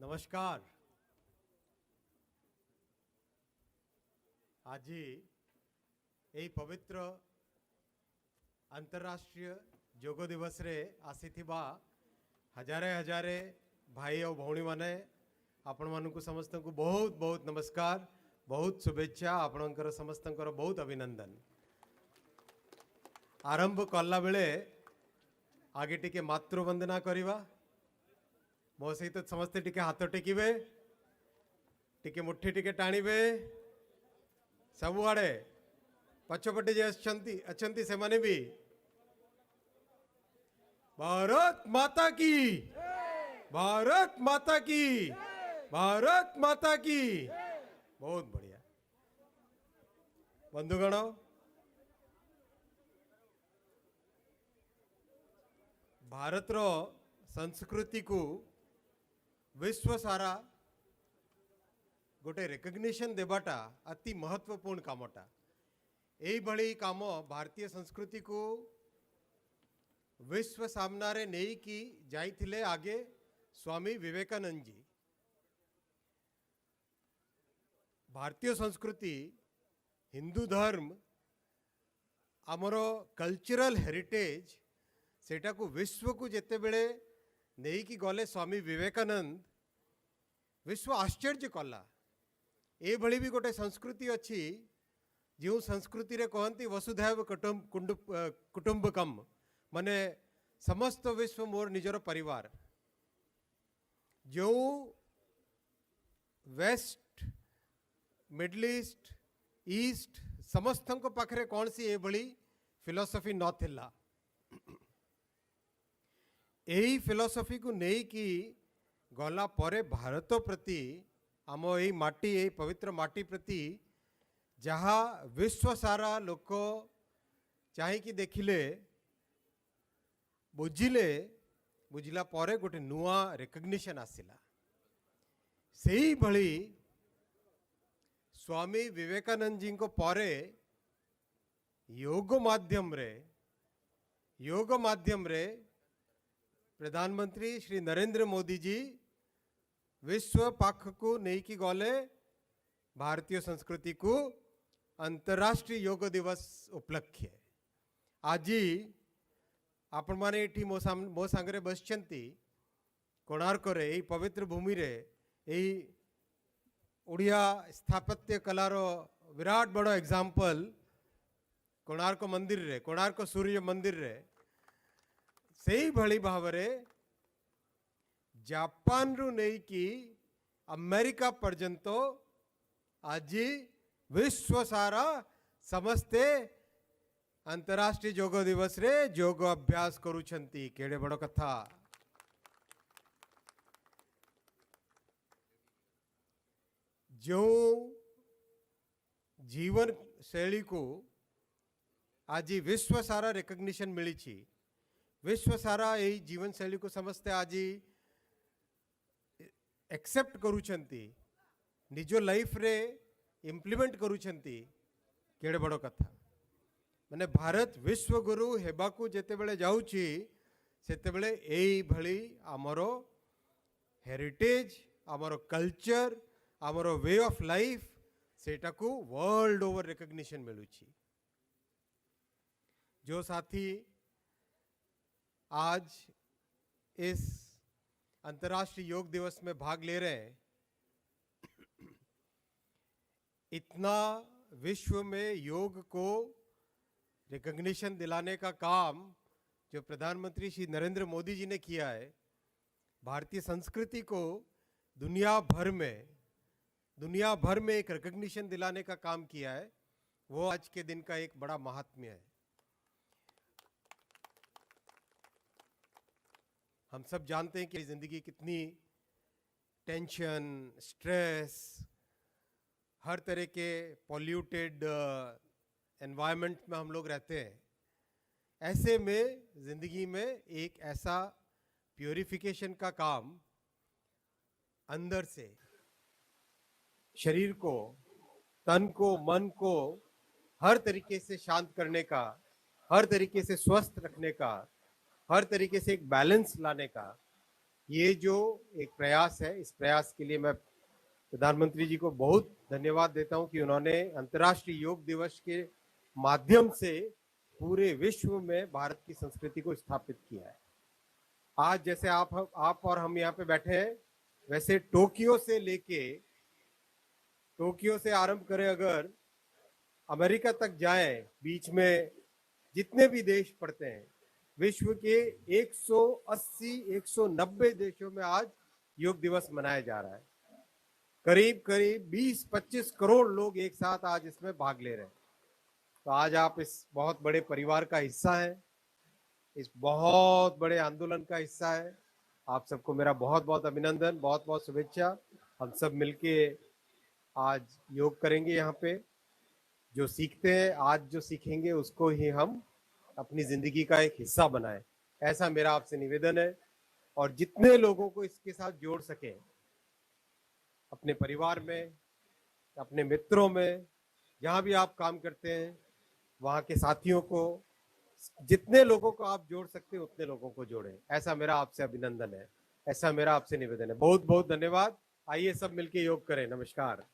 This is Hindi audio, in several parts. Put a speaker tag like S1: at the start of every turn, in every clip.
S1: नमस्कार। आज यही पवित्र अंतरराष्ट्रीय योग दिवस रे आसीथिबा हजारे हजारे भाई और भौणी माने आपण मानकु समस्त को बहुत बहुत नमस्कार, बहुत शुभेच्छा। आपणकर समस्तंकर बहुत अभिनंदन। आरंभ कला बेले आगे टिके मातृवंदना करिवा। मो सहित समस्ते टिके हाथ टेकिबे, टिके मुट्ठी टिके टाणिबे। सबुआड़े पछपटे जे अच्छंती से माने भी भारत माता की, भारत माता की, भारत माता की। बहुत बढ़िया बंधुगण, भारत रो संस्कृति को विश्व सारा गोटे रिकग्निशन देवाटा अति महत्वपूर्ण कामटा। यही भली काम भारतीय संस्कृति को विश्व सामना रे नहीं की जाइथिले आगे स्वामी विवेकानंद जी। भारतीय संस्कृति, हिंदू धर्म, आमरो कल्चरल हेरिटेज सेटा को विश्व को जेते बेले नहीं कि गले स्वामी विवेकानंद, विश्व आश्चर्य कला। ए भली भी गोटे संस्कृति अच्छी जो संस्कृति रे कहती वसुधैव कुटुंबकम, माने समस्त विश्व मोर निजर परिवार। जो वेस्ट, मिडल ईस्ट, ईस्ट समस्त पाखरे कौन सी ए भली फिलोसफी न थिला। यही फिलोसफी को नहीं कि गला परे भारत प्रति आम यही माटी, यही पवित्र माटी प्रति जहाँ विश्व सारा लोक चाहिए देखिले, बुझिला परे गोटे नुआ रिकग्निशन आसिला। सही भली स्वामी विवेकानंद जी को परे योग माध्यम रे प्रधानमंत्री श्री नरेंद्र मोदी जी विश्व पाख को नहीं कि गले भारतीय संस्कृति को अंतरराष्ट्रीय योग दिवस उपलक्ष्य। आज आपण माने एठी मो सांगरे बसचंती कोणार्क रे, यही पवित्र भूमि रे, यही ओडिया स्थापत्य कलार विराट बड़ एग्जाम्पल कोणार्क मंदिर रे, कोणार्क सूर्य मंदिर रे। सही भली भावरे जापान रु नहीं कि अमेरिका पर्यंत आज विश्व सारा समस्ते अंतरराष्ट्रीय योग दिवस रे योग अभ्यास करुछंती। केड़े बड़ कथा। जो जीवन शैली को आज विश्व सारा रिकग्निशन मिली छी, विश्व सारा यही जीवन शैली को समस्ते आज एक्सेप्ट करुछंती, निजो लाइफ रे इम्प्लीमेंट करुछंती। केड़े बड़ कथा। माने भारत विश्व गुरु हेबाकू जेते बेले जाउची सेते बेले एई भली आमरो हेरिटेज, आमरो कल्चर, आमरो वे ऑफ लाइफ सेटा को वर्ल्ड ओवर रिकग्निशन मिलुची। जो साथी आज इस अंतर्राष्ट्रीय योग दिवस में भाग ले रहे हैं, इतना विश्व में योग को रिकग्निशन दिलाने का काम जो प्रधानमंत्री श्री नरेंद्र मोदी जी ने किया है, भारतीय संस्कृति को दुनिया भर में एक रिकग्निशन दिलाने का काम किया है, वो आज के दिन का एक बड़ा महात्म्य है। हम सब जानते हैं कि जिंदगी कितनी टेंशन, स्ट्रेस, हर तरह के पॉल्यूटेड एनवायरनमेंट में हम लोग रहते हैं। ऐसे में जिंदगी में एक ऐसा प्योरिफिकेशन का काम अंदर से शरीर को, तन को, मन को हर तरीके से शांत करने का, हर तरीके से स्वस्थ रखने का, हर तरीके से एक बैलेंस लाने का ये जो एक प्रयास है, इस प्रयास के लिए मैं प्रधानमंत्री जी को बहुत धन्यवाद देता हूं कि उन्होंने अंतर्राष्ट्रीय योग दिवस के माध्यम से पूरे विश्व में भारत की संस्कृति को स्थापित किया है। आज जैसे आप और हम यहाँ पे बैठे हैं, वैसे टोक्यो से आरंभ करें, अगर अमेरिका तक जाएं, बीच में जितने भी देश पड़ते हैं, विश्व के 180 190 देशों में आज योग दिवस मनाया जा रहा है। करीब करीब 20-25 करोड़ लोग एक साथ आज इसमें भाग ले रहे हैं। तो आज आप इस बहुत बड़े परिवार का हिस्सा हैं, इस बहुत बड़े आंदोलन का हिस्सा है। आप सबको मेरा बहुत बहुत अभिनंदन, बहुत बहुत शुभेच्छा। हम सब मिलके आज योग करेंगे यहाँ पे। जो सीखते हैं, आज जो सीखेंगे उसको ही हम अपनी जिंदगी का एक हिस्सा बनाएं, ऐसा मेरा आपसे निवेदन है। और जितने लोगों को इसके साथ जोड़ सके, अपने परिवार में, अपने मित्रों में, जहां भी आप काम करते हैं, वहां के साथियों को, जितने लोगों को आप जोड़ सकते हैं उतने लोगों को जोड़ें, ऐसा मेरा आपसे अभिनंदन है, ऐसा मेरा आपसे निवेदन है। बहुत बहुत धन्यवाद। आइए सब मिलके योग करें। नमस्कार।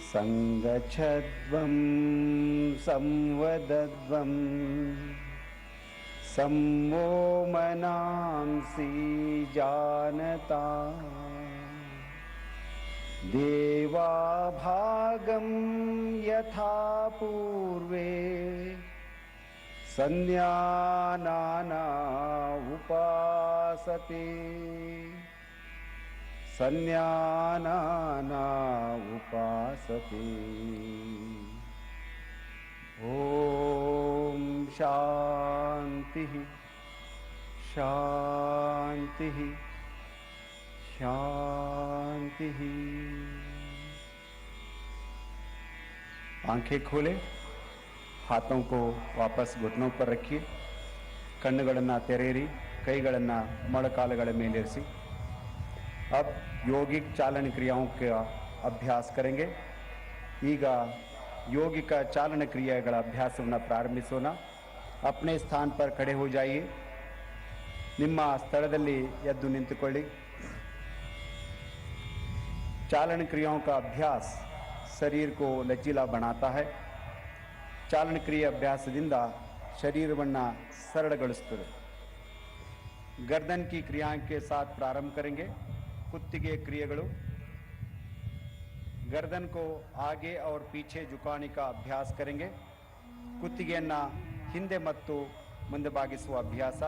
S2: संगच्छध्वं संवदध्वं सम्मो मनांसि जानता देवाभागं यथा पूर्वे संज्ञानाना उपासते संज्ञानाना उपासते। ओम शांति शांति शांति। आंखें खोले, हाथों को वापस घुटनों पर रखिए, ಕಣ್ಣುಗಳನ್ನು ತೆರೆಯಿರಿ, ಕೈಗಳನ್ನು ಮೊಣಕಾಲುಗಳ ಮೇಲಿರಿಸಿ। अब योगिक चालन क्रियाओं का अभ्यास करेंगे। ಈಗ ಯೋಗಿಕ ಚಾಲನ ಕ್ರಿಯೆಗಳ ಅಭ್ಯಾಸವನ್ನು ಪ್ರಾರಂಭಿಸೋಣ। अपने स्थान पर खड़े हो जाइए। ನಿಮ್ಮ ಸ್ಥಳದಲ್ಲಿ ಎದ್ದು ನಿಂತುಕೊಳ್ಳಿ। चालन क्रियाओं का अभ्यास शरीर को लचीला बनाता है। चालन क्रिया अभ्यासದಿಂದ शरीरವನ್ನು सरलಗೊಳಿಸುತ್ತದೆ। गर्दन की क्रियाओं के साथ प्रारंभ करेंगे। कुत्तिगे क्रियेಗಳು। गर्दन को आगे और पीछे झुकाने का अभ्यास करेंगे। कुತ್ತಿಗೆಯನ್ನು ಹಿಂದೆ ಮತ್ತು ಮುಂದೆ ಬಾಗಿಸುವ ಅಭ್ಯಾಸ।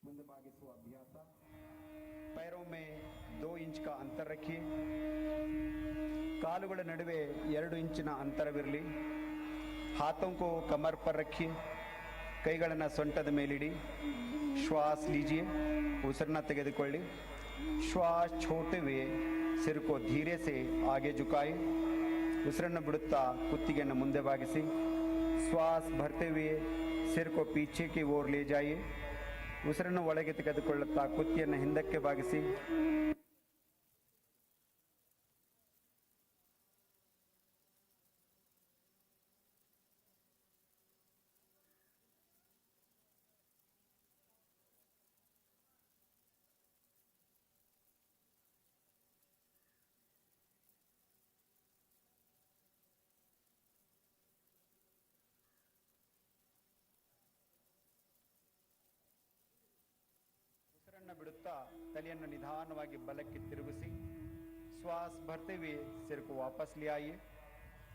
S2: ಮುಂದೆ ಬಾಗಿಸುವ ಅಭ್ಯಾಸ। पैरों में 2 इंच का अंतर रखिए। ಕಾಲುಗಳ ನಡುವೆ 2 ಇಂಚಿನ ಅಂತರವಿರಲಿ। हाथों को कमर पर रखिए, ಕೈಗಳನ್ನು ಸೊಂಟದ ಮೇಲಿಡಿ। श्वास लीजिए, उसिरನ್ನ ತೆಗೆದುಕೊಳ್ಳಿ। श्वास छोड़ते हुए सिर को धीरे से आगे झुकाए। उसिरನ್ನು ಬಿಡುತ್ತಾ ಕುತ್ತಿಗೆಯನ್ನು ಮುಂದೆ ಬಾಗಿಸಿ। श्वास भरते हुए सिर को पीछे की ओर ले जाइए। उसिरನ್ನು ಒಳಗೆ ತೆಗೆದುಕೊಳ್ಳುತ್ತಾ ಕುತ್ತಿಗೆಯನ್ನು ಹಿಂದಕ್ಕೆ ಬಾಗಿಸಿ। ಬಿಡುತ್ತಾ ತಲೆಯನ್ನು ನಿಧಾನವಾಗಿ ಬಲಕ್ಕೆ ತಿರುಗಿಸಿ। श्वास भरते हुए सिर को वापस ले आइए।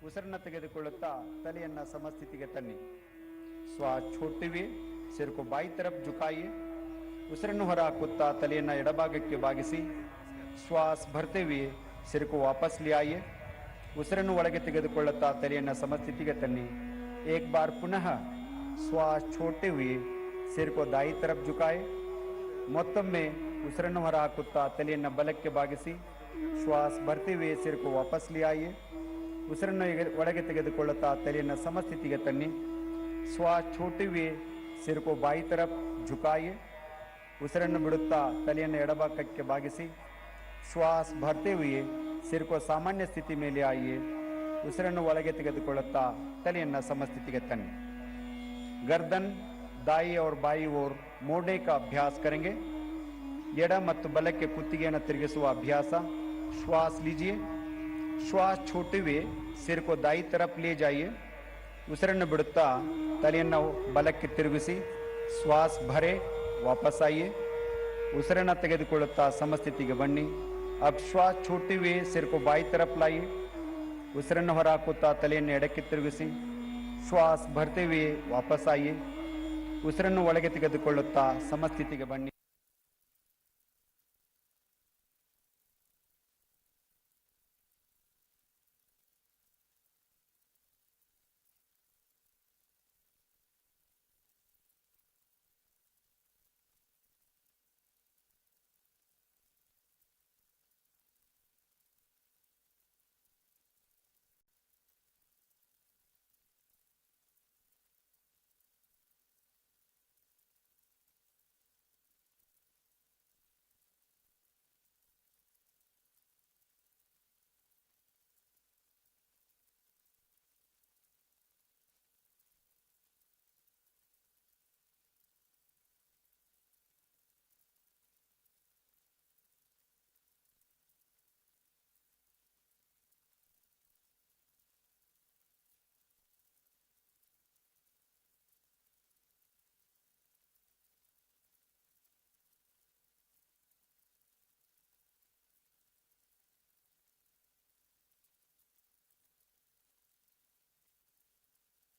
S2: ಉಸಿರನ್ನು ತೆಗೆದುಕೊಳ್ಳುತ್ತಾ ತಲೆಯನ್ನು ಸಮಸ್ಥಿತಿಗೆ ತನ್ನಿ. ಶ್ವಾಸ छोड़ते सिर को बाई तरफ झुकाइए. ಉಸಿರನ್ನು ಹೊರಹಾಕುತ್ತಾ ತಲೆಯನ್ನು ಎಡಭಾಗಕ್ಕೆ ಬಾಗಿಸಿ ಶ್ವಾಸ ಭರ್ತೆ हुए सिर को वापस ले आइए. ಉಸಿರನ್ನು ಒಳಗೆ ತೆಗೆದುಕೊಳ್ಳುತ್ತಾ ತಲೆಯನ್ನು ಸಮಸ್ಥಿತಿಗೆ ತನ್ನಿ. एक बार पुनः श्वास छोड़ते हुए सिर को दाई तरफ झुकाए. ಮತ್ತೊಮ್ಮೆ ಉಸಿರನ್ನು ಹೊರಹಾಕುತ್ತಾ ತಲೆಯನ್ನು ಬಲಕ್ಕೆ ಬಾಗಿಸಿ ಶ್ವಾಸ ಭರ್ತೆ हुए सिर को वापस ले आइए. ಉಸಿರನ್ನು ಒಳಗೆ ತೆಗೆದುಕೊಳ್ಳುತ್ತಾ ತಲೆಯನ್ನು ಸಮಸ್ಥಿತಿಗೆ ತನ್ನಿ. श्वास छोड़ते हुए सिर को बाई तरफ झुकाइए. ಉಸಿರನ್ನು ಬಿಡುತ್ತಾ ತಲೆಯನ್ನು ಎಡಭಾಗಕ್ಕೆ ಬಾಗಿಸಿ ಶ್ವಾಸ ಭರ್ತೆ हुए सिर को सामान्य स्थिति में ले आइए. ಉಸಿರನ್ನು ಒಳಗೆ ತೆಗೆದುಕೊಳ್ಳುತ್ತಾ ತಲೆಯನ್ನು ಸಮಸ್ಥಿತಿಗೆ ತನ್ನಿ. गर्दन दाई और बाई ओर मोड़ने का अभ्यास करेंगे. ಎಡ ಮತ್ತು ಬಲಕ್ಕೆ ಕುತ್ತಿಗೆಯನ್ನು ತಿರುಗಿಸುವ ಅಭ್ಯಾಸ. श्वास लीजिए. श्वास छोड़ते हुए सिर को दाई तरफ ले जाइए. ಉಸಿರನ್ನು ಬಿಡುತ್ತಾ ತಲೆಯನ್ನು ಬಲಕ್ಕೆ ತಿರುಗಿಸಿ ಶ್ವಾಸ ಭರೆ ವಾಪಸ್ ಆइए. ಉಸಿರನ್ನು ತೆಗೆದುಕೊಳ್ಳುತ್ತಾ ಸಮಸ್ಥಿತಿಗೆ ಬನ್ನಿ. अब श्वास छोड़ते हुए सिर को बाई तरफ लाइए. ಉಸಿರನ್ನು ಹೊರಹಾಕುತ್ತಾ ತಲೆಯನ್ನು ಎಡಕ್ಕೆ ತಿರುಗಿಸಿ ಶ್ವಾಸ ಭರ್ತೆ हुए ವಾಪಸ್ ಆइए. ಉಸಿರನ್ನು ಒಳಗೆ ತೆಗೆದುಕೊಳ್ಳುತ್ತಾ ಸಮಸ್ಥಿತಿಗೆ ಬನ್ನಿ.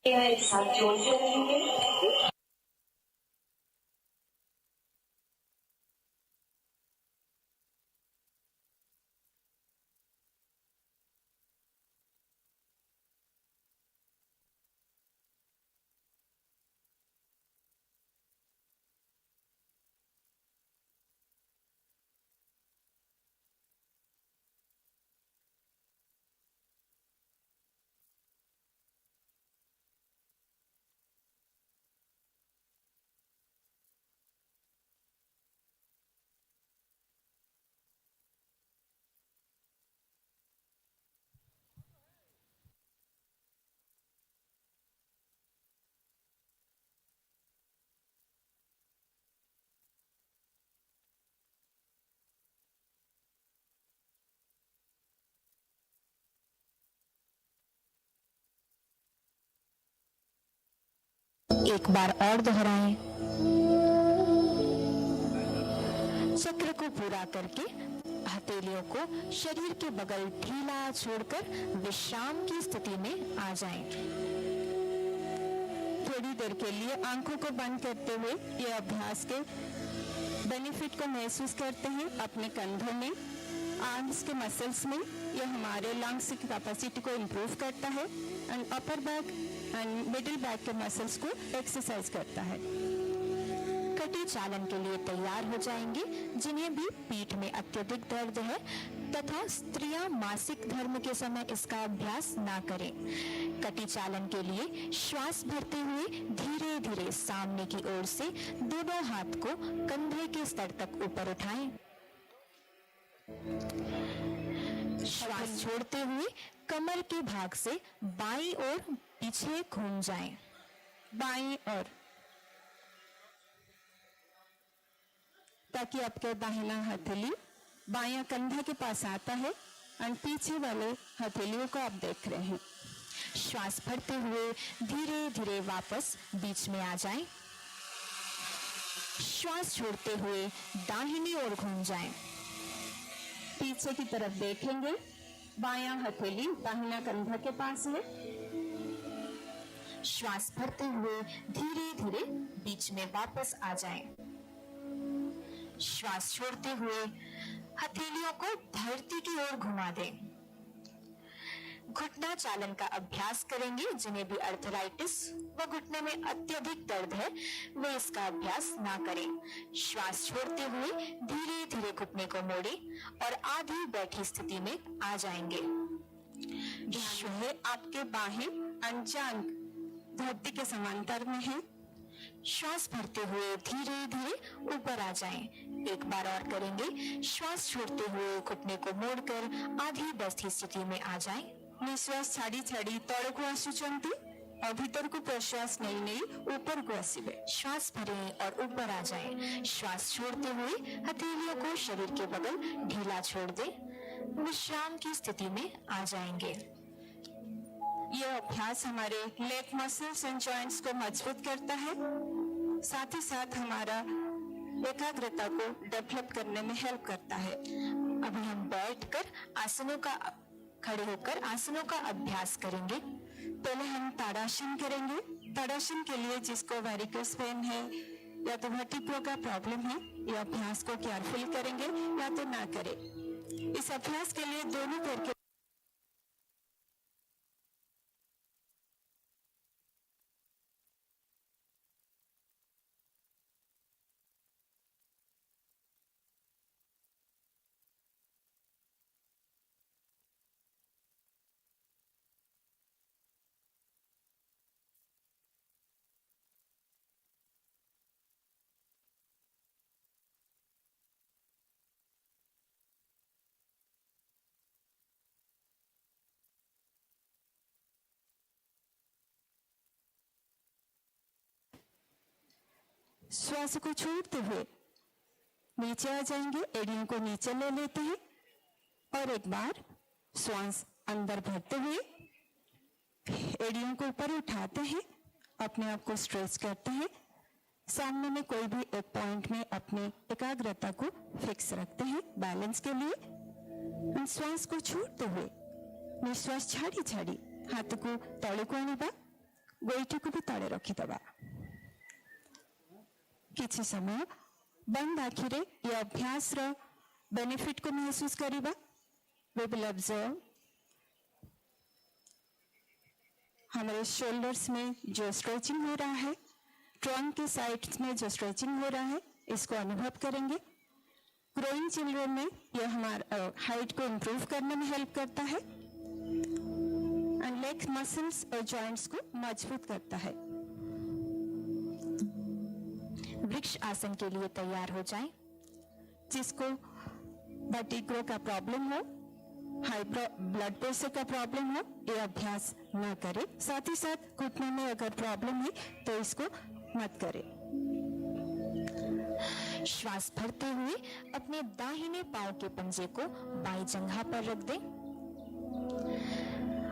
S3: एक साथ जोड़ कर रहेंगे.
S4: एक बार और दोहराएं. चक्र को पूरा करके हथेलियों को शरीर के बगल ढीला छोड़कर विश्राम की स्थिति में आ जाएं. थोड़ी देर के लिए आंखों को बंद करते हुए ये अभ्यास के बेनिफिट को महसूस करते हैं. अपने कंधों में, आर्म्स के मसल्स में. ये हमारे लंग्स की कैपेसिटी को इम्प्रूव करता है and upper back and middle back के मसल्स को एक्सरसाइज करता है. कटी चालन के लिए तैयार हो जाएंगे जिन्हें भी पीठ में अत्यधिक दर्द है तथा स्त्रियां मासिक धर्म के समय इसका अभ्यास ना करें. कटी चालन के लिए श्वास भरते हुए धीरे धीरे सामने की ओर से दोनों हाथ को कंधे के स्तर तक ऊपर उठाएं. श्वास छोड़ते हुए कमर के भाग से बाईं ओर पीछे घूम जाएं. बाईं ओर, ताकि आपके दाहिना हथेली बायां कंधा के पास आता है और पीछे वाले हथेलियों को आप देख रहे हैं. श्वास भरते हुए धीरे धीरे वापस बीच में आ जाएं. श्वास छोड़ते हुए दाहिनी ओर घूम जाएं. पीछे की तरफ देखेंगे. बायां हथेली दाहिना कंधा के पास है।
S3: श्वास भरते हुए धीरे धीरे बीच में वापस आ जाएं। श्वास छोड़ते हुए हथेलियों को धरती की ओर घुमा दें। घुटना चालन का अभ्यास करेंगे। जिन्हें भी अर्थराइटिस व घुटने में अत्यधिक दर्द है वे इसका अभ्यास ना करें। श्वास छोड़ते हुए धीरे धीरे घुटने को मोड़ें और आधी बैठी स्थिति में आ जाएंगे।
S4: आपके बाहें अंचांग धरती के समांतर में है।
S3: श्वास भरते हुए धीरे धीरे ऊपर आ जाएं। एक बार और करेंगे। श्वास छोड़ते हुए घुटने को मोड़कर आधी बैठी स्थिति में आ जाएं।
S4: निश्वास छाड़ी छाड़ी तौड़को आसुचंती और भीतर को प्रश्वास नहीं नहीं ऊपर को आसिबे।
S3: श्वास भरें और ऊपर आ जाएं। श्वास छोड़ते हुए हथेलियों को शरीर के बगल ढीला छोड़ दें। विश्राम की स्थिति में आ जाएंगे।
S4: यह अभ्यास हमारे लेग मसल्स एंड जॉइंट्स को मजबूत करता है, साथ ही साथ हमारा एकाग्रता को डेवलप करने में हेल्प करता है।
S3: अभी हम बैठकर खड़े होकर आसनों का अभ्यास करेंगे।
S4: पहले हम ताड़ासन करेंगे। ताड़ासन के लिए जिसको वेरिकोस वेन है या तो वर्टिब्रो का प्रॉब्लम है, यह अभ्यास को केयरफुल करेंगे या तो ना करें। इस अभ्यास के लिए दोनों पैर के श्वास को छोड़ते हुए नीचे आ जाएंगे। एड़ियों को नीचे ले लेते हैं और एक बार श्वास अंदर भरते हुए एड़ियों को ऊपर उठाते हैं। अपने आप को स्ट्रेच करते हैं। सामने में कोई भी एक पॉइंट में अपनी एकाग्रता को फिक्स रखते हैं बैलेंस के लिए। श्वास को छोड़ते हुए निश्वास छाड़ी छाड़ी हाथ को तले को आनिबा, गोईठी को भी तले रखिदबा। किछि समय बंद आखिरे यह अभ्यास रो बेनिफिट को महसूस करिबा। वी विल ऑब्जर्व हमारे शोल्डर्स में जो स्ट्रेचिंग हो रहा है, ट्रंक के साइड्स में जो स्ट्रेचिंग हो रहा है, इसको अनुभव करेंगे। ग्रोइंग चिल्ड्रन में यह हमारा हाइट को इम्प्रूव करने में हेल्प करता है एंड लेग मसल्स और जॉइंट्स को मजबूत करता है।
S3: वृक्ष आसन के लिए तैयार हो जाएं।
S4: जिसको वर्टिब्रो का प्रॉब्लम हो, हाई ब्लड प्रेशर का प्रॉब्लम हो, ये अभ्यास न करें। साथ ही साथ घुटने में अगर प्रॉब्लम है तो इसको मत करें।
S3: श्वास भरते हुए अपने दाहिने पांव के पंजे को बाईं जंघा पर रख दें।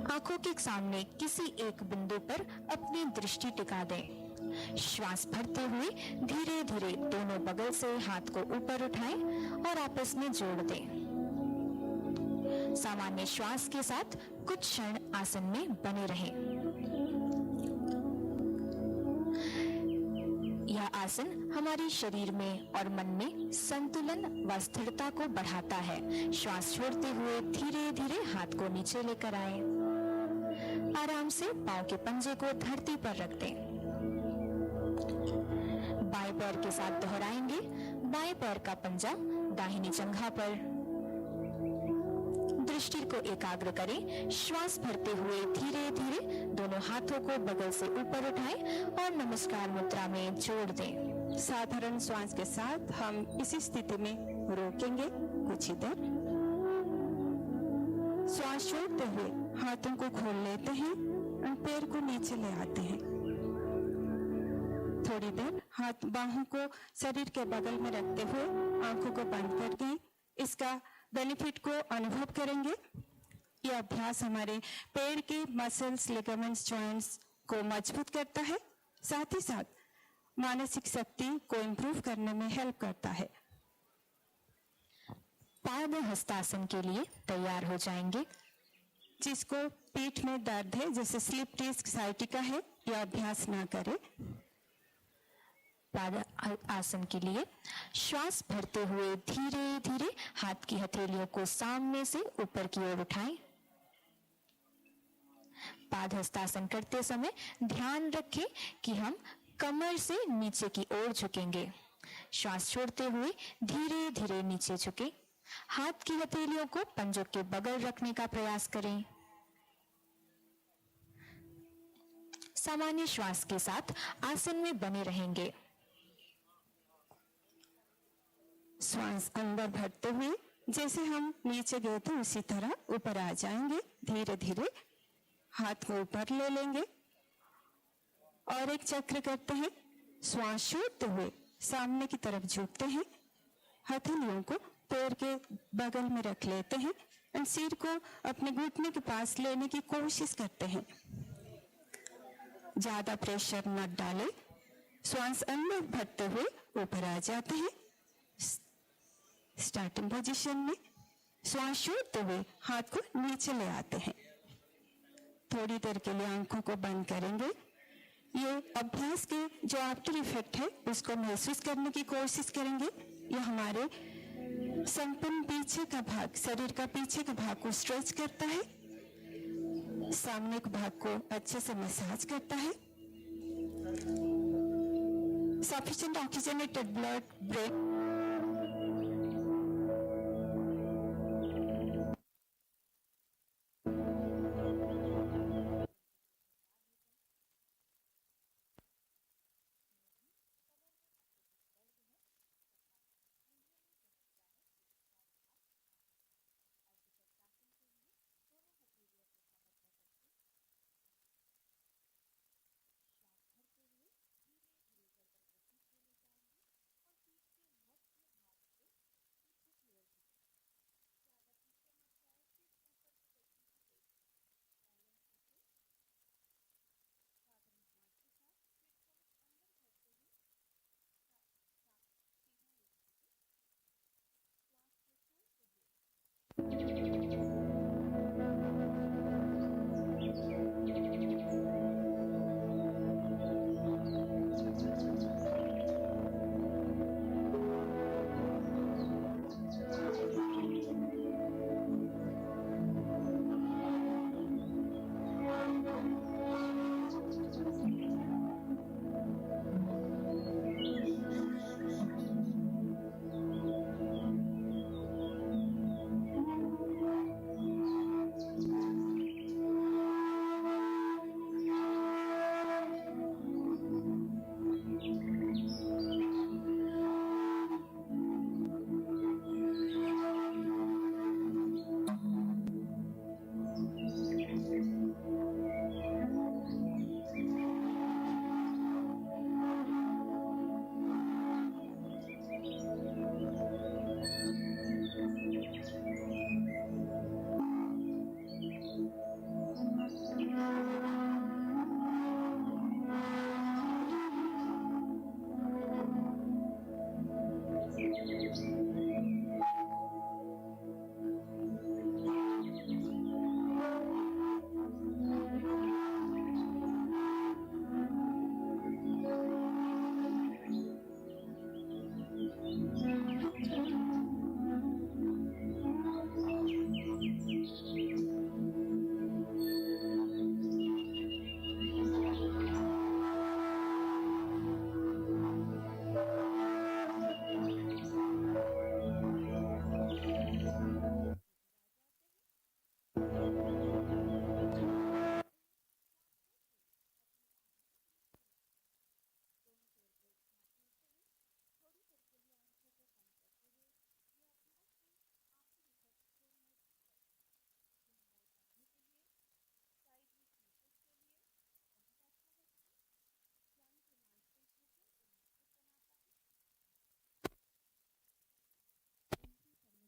S3: आंखों के सामने किसी एक बिंदु पर अपनी दृष्टि टिका दें। श्वास भरते हुए धीरे धीरे दोनों बगल से हाथ को ऊपर उठाएं और आपस में जोड़ दें। सामान्य श्वास के साथ कुछ क्षण आसन में बने रहें। यह आसन हमारे शरीर में और मन में संतुलन व स्थिरता को बढ़ाता है। श्वास छोड़ते हुए धीरे धीरे हाथ को नीचे लेकर आए। आराम से पांव के पंजे को धरती पर रख दें। बाएं पैर के साथ दोहराएंगे। बाएं पैर का पंजा दाहिनी जंघा पर। दृष्टि को एकाग्र करें। श्वास भरते हुए धीरे धीरे दोनों हाथों को बगल से ऊपर उठाएं और नमस्कार मुद्रा में जोड़ दें।
S4: साधारण श्वास के साथ हम इसी स्थिति में रोकेंगे कुछ ही देर। श्वास छोड़ते हुए हाथों को खोल लेते हैं और पैर को नीचे ले आते हैं। थोड़ी देर हाथ बाहों को शरीर के बगल में रखते हुए आंखों को बंद करके इसका बेनिफिट को अनुभव करेंगे। यह अभ्यास हमारे पैर के मसल्स, लिगामेंट्स, जॉइंट्स को मजबूत करता है, साथ ही साथ मानसिक शक्ति को इम्प्रूव करने में हेल्प करता है।
S3: पाद हस्तासन के लिए तैयार हो जाएंगे।
S4: जिसको पीठ में दर्द है, जैसे स्लिप डिस्क साइटिका है, यह अभ्यास ना करे।
S3: पाद आसन के लिए श्वास भरते हुए धीरे धीरे हाथ की हथेलियों को सामने से ऊपर की ओर उठाएं। पाद हस्तासन करते समय ध्यान रखें कि हम कमर से नीचे की ओर झुकेंगे। श्वास छोड़ते हुए धीरे धीरे नीचे झुकें। हाथ की हथेलियों को पंजों के बगल रखने का प्रयास करें। सामान्य श्वास के साथ आसन में बने रहेंगे।
S4: श्वास अंदर भरते हुए जैसे हम नीचे गए थे उसी तरह ऊपर आ जाएंगे। धीरे धीरे हाथ को ऊपर ले लेंगे और एक चक्र करते हैं। श्वास छोड़ते हुए सामने की तरफ झुकते हैं, हथेलियों को पैर के बगल में रख लेते हैं और सिर को अपने घुटने के पास लेने की कोशिश करते हैं। ज्यादा प्रेशर न डालें। श्वास अंदर भरते हुए ऊपर आ जाते हैं स्टार्टिंग पोजीशन में। श्वास छोड़ते हुए हाथ को नीचे ले आते हैं। थोड़ी देर के लिए आंखों को बंद करेंगे। ये अभ्यास के जो आफ्टर इफेक्ट है उसको महसूस करने की कोशिश करेंगे। ये हमारे संपूर्ण पीछे का भाग, शरीर का पीछे का भाग को स्ट्रेच करता है, सामने के भाग को अच्छे से मसाज करता है। Sufficient oxygenated blood brain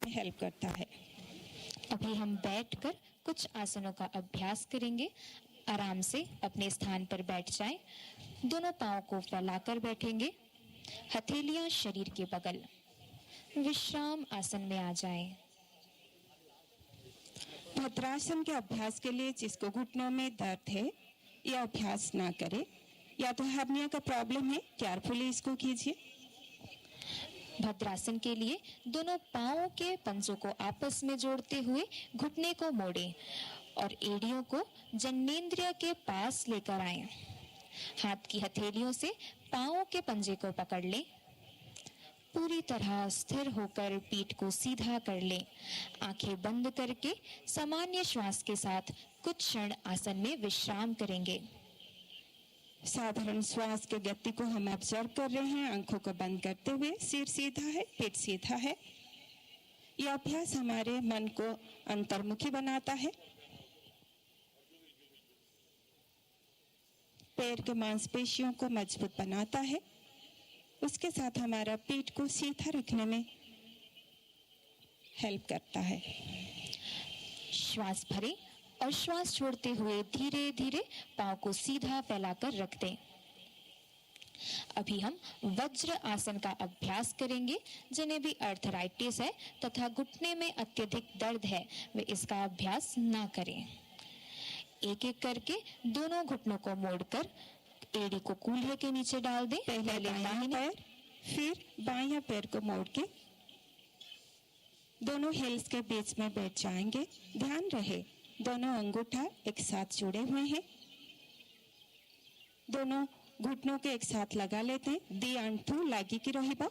S4: help करता है।
S3: अभी हम बैठकर कुछ आसनों का अभ्यास करेंगे। आराम से अपने स्थान पर बैठ जाएं। दोनों पांवों को फैलाकर बैठेंगे। हथेलियां शरीर के बगल। विश्राम आसन में आ जाएं।
S4: भद्रासन के अभ्यास के लिए जिसको घुटनों में दर्द है यह अभ्यास ना करे, या तो हर्निया का प्रॉब्लम है, केयरफुली इसको कीजिए।
S3: भद्रासन के लिए दोनों पांवों के पंजों को आपस में जोड़ते हुए घुटने को मोड़ें और एड़ियों को जननेंद्रिय के पास लेकर आएं। हाथ की हथेलियों से पांवों के पंजे को पकड़ लें। पूरी तरह स्थिर होकर पीठ को सीधा कर लें। आंखें बंद करके सामान्य श्वास के साथ कुछ क्षण आसन में विश्राम करेंगे।
S4: साधारण श्वास के गति को हम ऑब्जर्व कर रहे हैं। आंखों को बंद करते हुए सिर सीधा है, पेट सीधा है। यह अभ्यास हमारे मन को अंतर्मुखी बनाता है। पैर के मांसपेशियों को मजबूत बनाता है। उसके साथ हमारा पीठ को सीधा रखने में हेल्प करता है।
S3: श्वास भरें और श्वास छोड़ते हुए धीरे धीरे पांव को सीधा फैलाकर रख दें। अभी हम वज्र आसन का अभ्यास करेंगे। जिन्हें भी अर्थराइटिस है तथा घुटने में अत्यधिक दर्द है वे इसका अभ्यास ना करें। एक एक करके दोनों घुटनों को मोड़कर एड़ी को कूल्हे के नीचे डाल दें।
S4: पहले दाहिना पैर, फिर बायां पैर को मोड़ के दोनों हिल्स के बीच में बैठ जाएंगे। ध्यान रहे दोनों अंगूठा एक साथ जुड़े हुए हैं। दोनों घुटनों के एक साथ लगा लेते हैं। दी अंटू लागिकी रहिबा,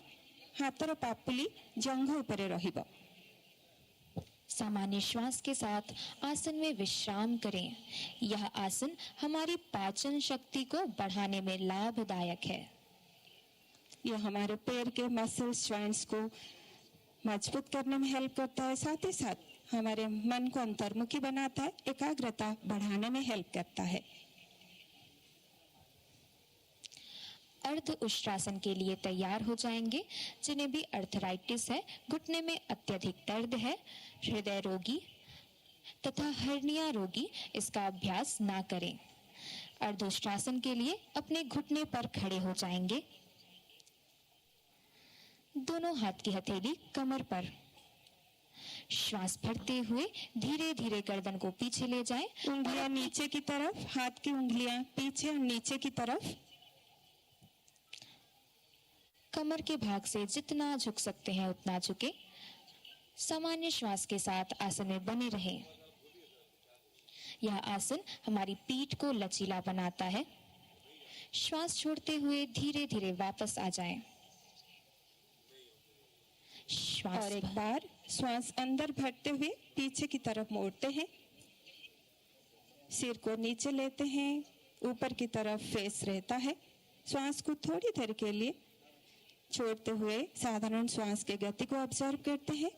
S4: हाथर पापुली जंघ ऊपर रहिबा।
S3: सामान्य श्वास के साथ आसन में विश्राम करें। यह आसन हमारी पाचन शक्ति को बढ़ाने में लाभदायक है।
S4: यह हमारे पैर के मसल्स, ज्वाइंट्स को मजबूत करने में हेल्प करता है। साथ ही साथ हमारे मन को अंतर्मुखी बनाता है, एकाग्रता बढ़ाने में हेल्प करता है।
S3: अर्ध उष्ट्रासन के लिए तैयार हो जाएंगे। जिन्हें भी अर्थराइटिस है, घुटने में अत्यधिक दर्द है, हृदय रोगी तथा हर्निया रोगी इसका अभ्यास ना करें। अर्ध उष्ट्रासन के लिए अपने घुटने पर खड़े हो जाएंगे। दोनों हाथ की हथेली कमर पर। श्वास भरते हुए धीरे धीरे गर्दन को पीछे ले जाएं।
S4: उंगलियां नीचे की तरफ, हाथ की उंगलियां पीछे और नीचे की तरफ।
S3: कमर के भाग से जितना झुक सकते हैं उतना झुके। सामान्य श्वास के साथ आसन में बने रहें। यह आसन हमारी पीठ को लचीला बनाता है। श्वास छोड़ते हुए धीरे धीरे वापस आ जाएं। श्वास
S4: और एक बार श्वास अंदर भरते हुए पीछे की तरफ मोड़ते हैं। सिर को नीचे लेते हैं, ऊपर की तरफ फेस रहता है। श्वास को थोड़ी देर के लिए छोड़ते हुए साधारण श्वास की गति को ऑब्जर्व करते हैं।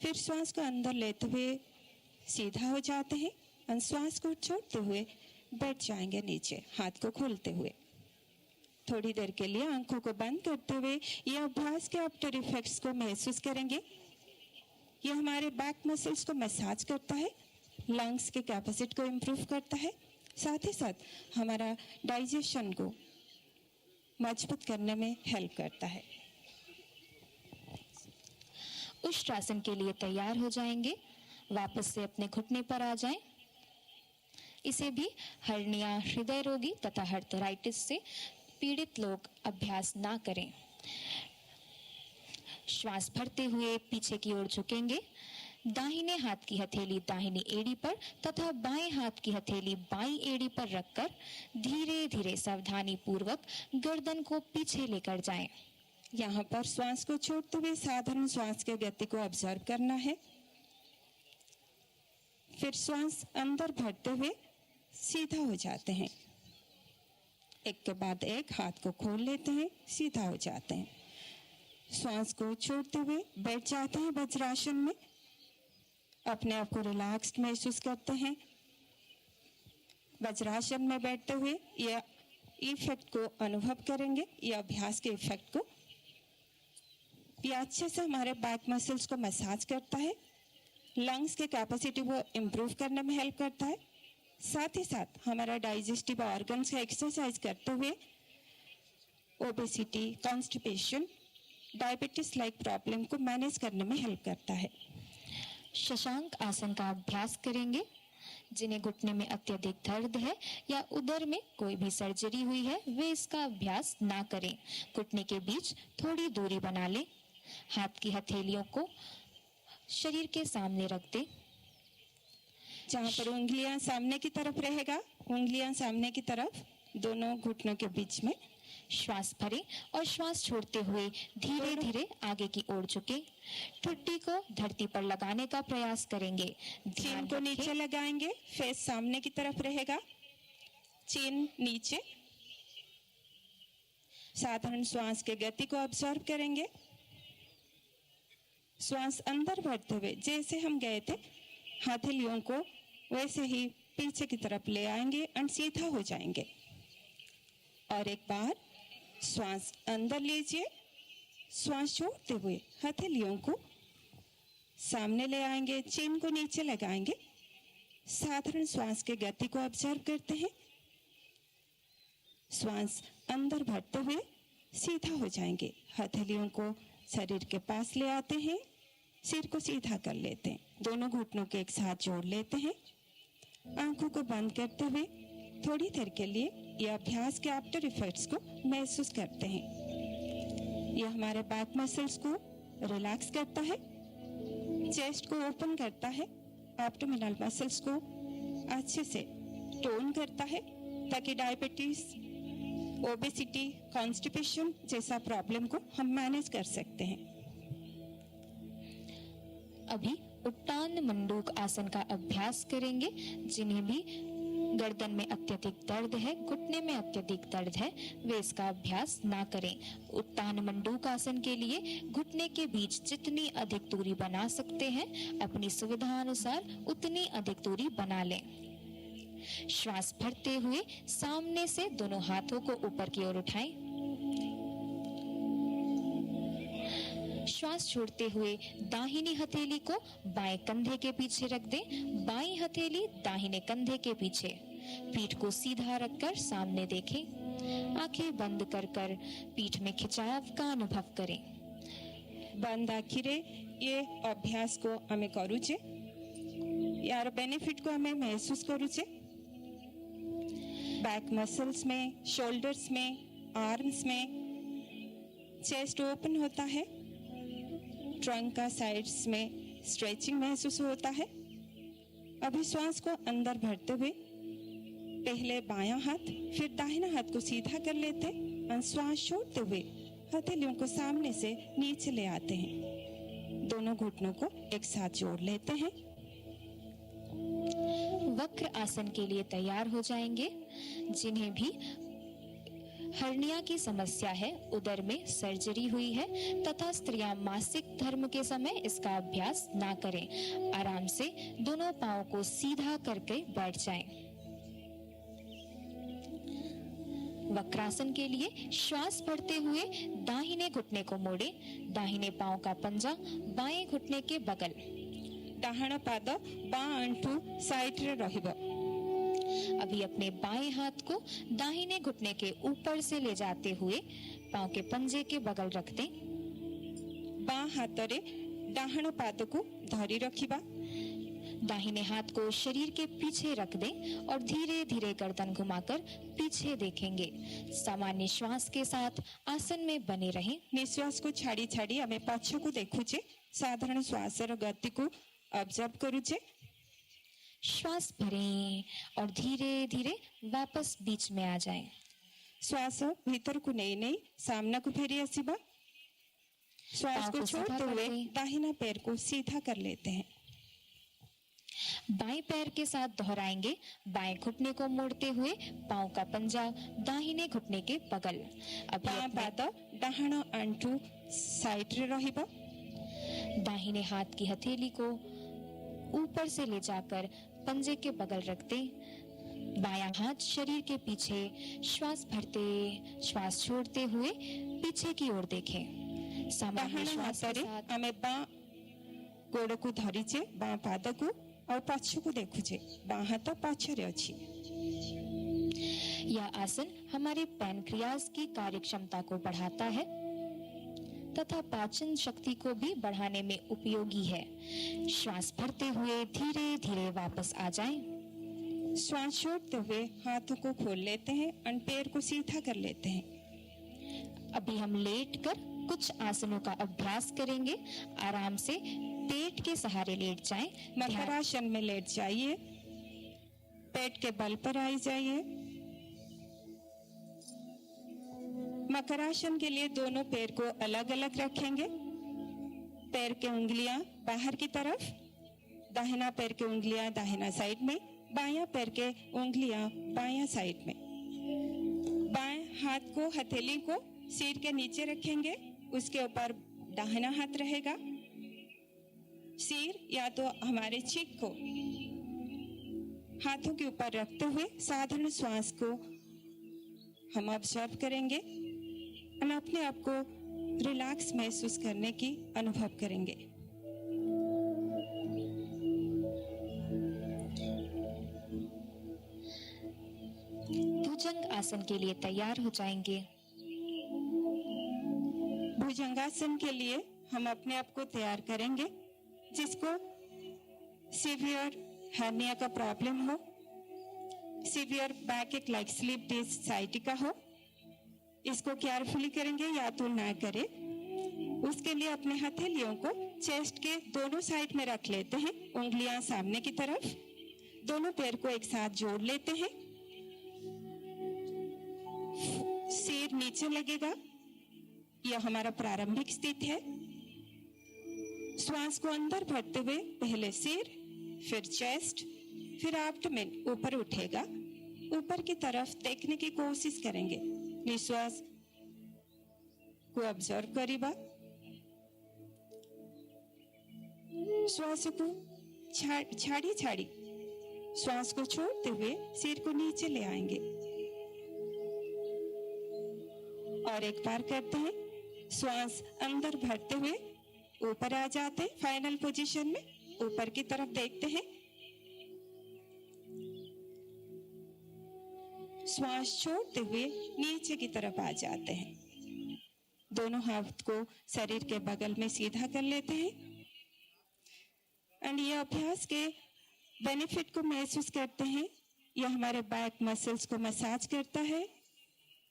S4: फिर श्वास को अंदर लेते हुए सीधा हो जाते हैं और श्वास को छोड़ते हुए बैठ जाएंगे नीचे, हाथ को खोलते हुए। थोड़ी देर के लिए आंखों को बंद करते हुए यह अभ्यास के आफ्टर इफेक्ट्स को महसूस करेंगे। यह हमारे बैक मसल्स को मसाज करता है, लंग्स के कैपेसिटी को इम्प्रूव करता है, साथ ही साथ हमारा डाइजेशन को मजबूत करने में हेल्प करता है।
S3: उष्ट्रासन के लिए तैयार हो जाएंगे। वापस से अपने घुटने पर आ जाएं। इसे भी हर्निया, हृदय रोगी तथा अर्थराइटिस से पीड़ित लोग अभ्यास ना करें। श्वास भरते हुए पीछे की ओर झुकेंगे। दाहिने हाथ की हथेली दाहिनी एड़ी पर तथा बाएं हाथ की हथेली बाईं एड़ी पर रखकर धीरे धीरे सावधानी पूर्वक गर्दन को पीछे लेकर जाएं।
S4: यहाँ पर श्वास को छोड़ते हुए साधारण श्वास की गति को ऑब्जर्व करना है। फिर श्वास अंदर भरते हुए सीधा हो जाते हैं। एक के बाद एक हाथ को खोल लेते हैं, सीधा हो जाते हैं। श्वास को छोड़ते हुए बैठ जाते हैं वज्रासन में। अपने आप को रिलैक्स्ड महसूस करते हैं। वज्रासन में बैठते हुए यह इफेक्ट को अनुभव करेंगे, यह अभ्यास के इफेक्ट को। यह अच्छे से हमारे बैक मसल्स को मसाज करता है, लंग्स के कैपेसिटी को इम्प्रूव करने में हेल्प करता है। साथ ही साथ हमारा डाइजेस्टिव ऑर्गन्स का एक्सरसाइज करते हुए obesity, constipation, diabetes like problem को मैनेज करने में हेल्प करता है।
S3: शशांक आसन का अभ्यास करेंगे। जिन्हें घुटने में अत्यधिक दर्द है या उदर में कोई भी सर्जरी हुई है वे इसका अभ्यास ना करें। घुटने के बीच थोड़ी दूरी बना लें। हाथ की हथेलियों को शरीर के सामने रख दें।
S4: जहाँ पर उंगलियां सामने की तरफ रहेगा, उंगलियां सामने की तरफ, दोनों घुटनों के बीच में।
S3: श्वास भरें और श्वास छोड़ते हुए धीरे धीरे आगे की ओर झुकें। ठुड्डी को धरती पर लगाने का प्रयास करेंगे।
S4: चीन को नीचे लगाएंगे, फेस सामने की तरफ रहेगा, चीन नीचे। साधारण श्वास के गति को ऑब्जर्व करेंगे। श्वास अंदर भरते हुए जैसे हम गए थे हथेलियों को वैसे ही पीछे की तरफ ले आएंगे और सीधा हो जाएंगे। और एक बार श्वास अंदर लीजिए, श्वास छोड़ते हुए हथेलियों को सामने ले आएंगे, चीन को नीचे लगाएंगे। साधारण श्वास के गति को ऑब्जर्व करते हैं। श्वास अंदर भरते हुए सीधा हो जाएंगे। हथेलियों को शरीर के पास ले आते हैं, सिर को सीधा कर लेते हैं। दोनों घुटनों के एक साथ जोड़ लेते हैं। आंखों को बंद करते हुए थोड़ी देर के लिए यह अभ्यास के आफ्टर इफेक्ट्स को महसूस करते हैं। यह हमारे बैक मसल्स को रिलैक्स करता है, चेस्ट को ओपन करता है, एब्डोमिनल मसल्स को अच्छे से टोन करता है ताकि डायबिटीज, ओबेसिटी, कॉन्स्टिपेशन जैसा प्रॉब्लम को हम मैनेज कर सकते हैं।
S3: अभी उत्तान मंडूक आसन का अभ्यास करेंगे। जिन्हें भी गर्दन में अत्यधिक दर्द है, घुटने में अत्यधिक दर्द है, वे इसका अभ्यास ना करें। उत्तान मंडूक आसन के लिए घुटने के बीच जितनी अधिक दूरी बना सकते हैं अपनी सुविधा अनुसार उतनी अधिक दूरी बना लें। श्वास भरते हुए सामने से दोनों हाथों को ऊपर की ओर उठाएं। श्वास छोड़ते हुए दाहिनी हथेली को बाएं कंधे के पीछे रख दें, बाईं हथेली दाहिने कंधे के पीछे। पीठ को सीधा रखकर सामने देखें। आंखें बंद कर कर पीठ में खिंचाव का अनुभव करें।
S4: बंद आखिरे ये अभ्यास को हमें करूचे, यार बेनिफिट को हमें महसूस करूचे। बैक मसल्स में, शोल्डर्स में, आर्म्स में चेस्ट ओपन होता है, ट्रंक का साइड्स में स्ट्रेचिंग महसूस होता है। अभी श्वास को अंदर भरते हुए पहले बायां हाथ फिर दाहिना हाथ को सीधा कर लेते हैं और श्वास छोड़ते हुए हथेलियों को सामने से नीचे ले आते हैं। दोनों घुटनों को एक साथ जोड़ लेते हैं।
S3: वक्र आसन के लिए तैयार हो जाएंगे। जिन्हें भी हर्निया की समस्या है, उदर में सर्जरी हुई है तथा स्त्रियां मासिक धर्म के समय इसका अभ्यास ना करें। आराम से दोनों पांवों को सीधा करके बैठ जाएं। वक्रासन के लिए श्वास भरते हुए दाहिने घुटने को मोड़े, दाहिने पांव का पंजा बाएं घुटने के बगल।
S4: डाहाण पाद बां अंठु साइड रे रहिबो।
S3: अभी अपने बाएं हाथ को दाहिने घुटने के ऊपर से ले जाते हुए पांव के पंजे के बगल रख दें।
S4: बां हाथ रे डाहाण पाद को धरी रखिबा।
S3: दाहिने हाथ को शरीर के पीछे रख दें और धीरे धीरे गर्दन घुमाकर पीछे देखेंगे। सामान्य श्वास के साथ आसन में बने रहें।
S4: निश्वास को छाड़ी छाड़ी हमें पक्ष को देखुचे, साधारण श्वास गति को ऑब्जर्व करूचे।
S3: श्वास भरें और धीरे धीरे वापस बीच में आ जाएं।
S4: श्वास भीतर को नहीं नहीं सामना को फेरी आसीबा। श्वास को छोड़ते हुए दाहिना पैर को सीधा कर लेते हैं।
S3: बाएं पैर के साथ दोहराएंगे। बाएं घुटने को मोड़ते हुए पांव का पंजा दाहिने घुटने के बगल।
S4: बां पाद डाहाण आंठू साइड रे रहिबो।
S3: दाहिने हाथ की हथेली को ऊपर से ले जाकर पंजे के बगल रख दें। बायां हाथ शरीर के पीछे। श्वास भरते, श्वास छोड़ते हुए पीछे की ओर देखें। सामान्य श्वास के साथ
S4: हमें बां गोड़ को धरीचे, बां पाद को और पक्ष को देखुचे। बां हाथ पछरे अछि।
S3: यह आसन हमारे पैनक्रियाज की कार्यक्षमता को बढ़ाता है तथा पाचन शक्ति को भी बढ़ाने में उपयोगी है। श्वास भरते हुए धीरे धीरे वापस आ जाएं।
S4: श्वास छोड़ते हुए हाथों को खोल लेते हैं और पैर को सीधा कर लेते हैं।
S3: अभी हम लेटकर कुछ आसनों का अभ्यास करेंगे। आराम से पेट के सहारे लेट जाएं।
S4: मकरासन में लेट जाइए, पेट के बल पर आई जाइए। मकरासन के लिए दोनों पैर को अलग अलग रखेंगे। पैर की उंगलियां बाहर की तरफ, दाहिना पैर की उंगलियां दाहिना साइड में, बायां पैर के उंगलियां बायां साइड में। बाएं हाथ को, हथेली को सिर के नीचे रखेंगे, उसके ऊपर दाहिना हाथ रहेगा। सिर या तो हमारे चीक को हाथों के ऊपर रखते हुए साधारण श्वास को हम ऑब्जर्व करेंगे और अपने आप को रिलैक्स महसूस करने की अनुभव करेंगे।
S3: भुजंग आसन के लिए तैयार हो जाएंगे।
S4: भुजंगासन के लिए हम अपने आप को तैयार करेंगे। जिसको सीवियर हर्निया का प्रॉब्लम हो, सीवियर बैक एक लाइक स्लीप डिस्क साइटिका हो, इसको केयरफुली करेंगे या तो ना करें। उसके लिए अपने हथेलियों को चेस्ट के दोनों साइड में रख लेते हैं, उंगलियां सामने की तरफ। दोनों पैर को एक साथ जोड़ लेते हैं। सिर नीचे लगेगा, यह हमारा प्रारंभिक स्थिति है। श्वास को अंदर भरते हुए पहले सिर, फिर चेस्ट, फिर एब्डोमेन ऊपर उठेगा। ऊपर की तरफ देखने की कोशिश करेंगे। निश्वास को ऑब्जर्व करिएगा। श्वास को छाड़ी छाड़ी श्वास को छोड़ते हुए सिर को नीचे ले आएंगे और एक बार करते हैं। श्वास अंदर भरते हुए ऊपर आ जाते हैं। फाइनल पोजीशन में ऊपर की तरफ देखते हैं। श्वास छोड़ते हुए नीचे की तरफ आ जाते हैं। दोनों हाथ को शरीर के बगल में सीधा कर लेते हैं और ये अभ्यास के बेनिफिट को महसूस करते हैं। यह हमारे बैक मसल्स को मसाज करता है,